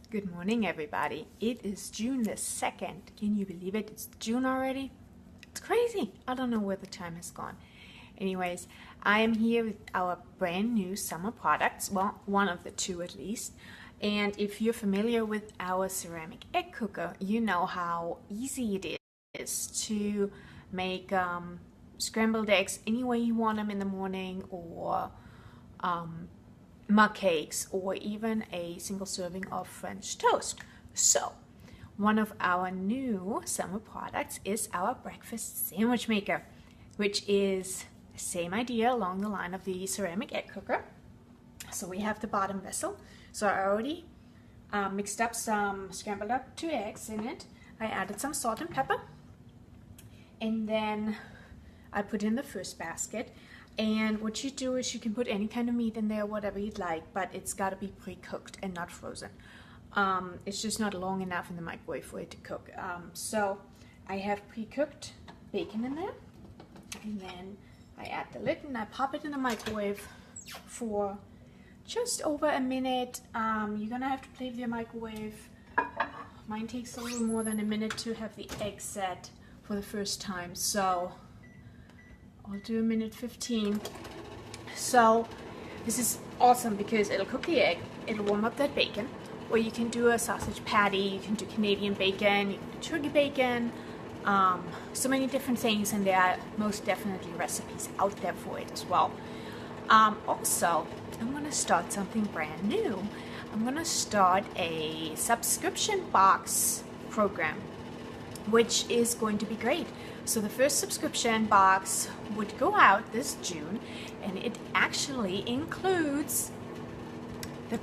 Good morning, everybody. It is June the 2nd. Can you believe it? It's June already. It's crazy. I don't know where the time has gone. Anyways, I am here with our brand new summer products. Well, one of the two at least. And if you're familiar with our ceramic egg cooker, you know how easy it is to make scrambled eggs any way you want them in the morning, or mug cakes, or even a single serving of French toast. So one of our new summer products is our breakfast sandwich maker, which is the same idea along the line of the ceramic egg cooker. So we have the bottom vessel. So I already mixed up scrambled up 2 eggs in it. I added some salt and pepper, and then I put in the first basket. And what you do is you can put any kind of meat in there, whatever you'd like, but it's got to be pre-cooked and not frozen. It's just not long enough in the microwave for it to cook. So I have pre-cooked bacon in there, and then I add the lid and I pop it in the microwave for just over a minute. You're gonna have to play with your microwave. Mine takes a little more than a minute to have the egg set for the first time, so I'll do 1:15. So this is awesome because it'll cook the egg, it'll warm up that bacon, or you can do a sausage patty, you can do Canadian bacon, you can do turkey bacon, so many different things, and there are most definitely recipes out there for it as well. Also, I'm going to start something brand new. I'm going to start a subscription box program, which is going to be great. So the first subscription box would go out this June, and it actually includes the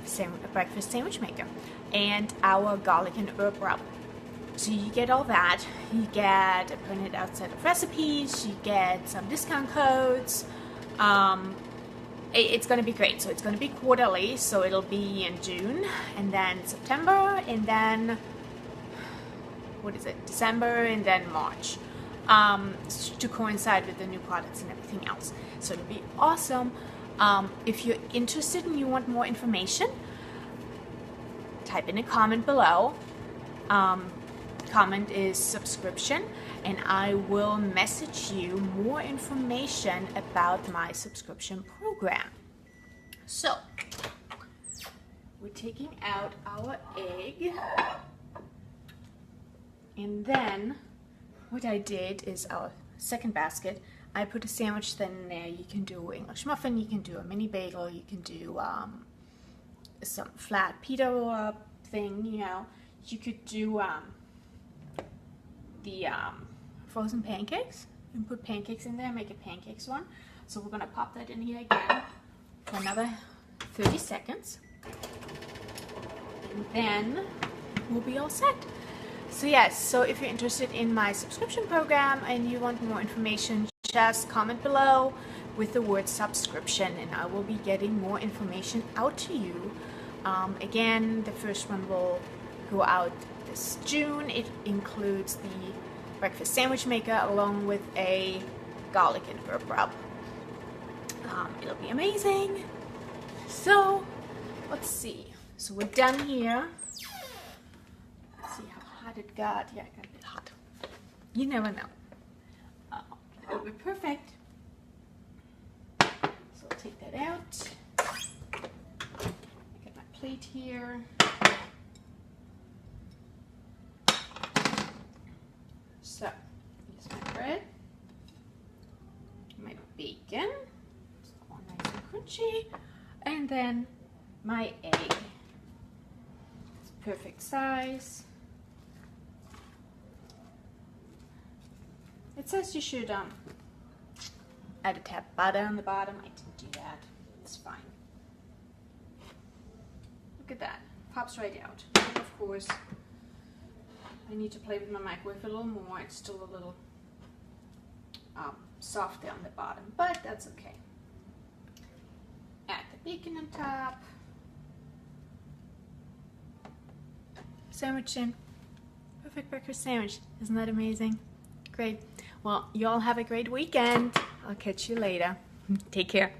breakfast sandwich maker and our garlic and herb rub. So you get all that. You get a printed out set of recipes. You get some discount codes. It's going to be great. So it's going to be quarterly. So it'll be in June, and then September, and then December, and then March. To coincide with the new products and everything else. So it'll be awesome. If you're interested and you want more information, type in a comment below. Comment is subscription, and I will message you more information about my subscription program. So we're taking out our egg, and then what I did is our second basket, I put a sandwich then in there. You can do English muffin, you can do a mini bagel, you can do some flat pita thing, you know. You could do the frozen pancakes. You can put pancakes in there, make a pancakes one. So we're gonna pop that in here again for another 30 seconds. And then we'll be all set. So yes, so if you're interested in my subscription program and you want more information, just comment below with the word subscription, and I will be getting more information out to you. Again, the first one will go out this June. It includes the breakfast sandwich maker along with a garlic and herb rub. It'll be amazing. So let's see. So we're done here. It got, yeah, it got a bit hot. You never know. It'll be perfect. So I'll take that out. I got my plate here. So, here's my bread, my bacon, it's all nice and crunchy, and then my egg. It's perfect size. It says you should add a tad of butter on the bottom. I didn't do that. It's fine. Look at that. Pops right out. And of course, I need to play with my microwave a little more. It's still a little soft there on the bottom, but that's okay. Add the bacon on top. Sandwich in. Perfect breakfast sandwich. Isn't that amazing? Great. Well, you all have a great weekend. I'll catch you later. Take care.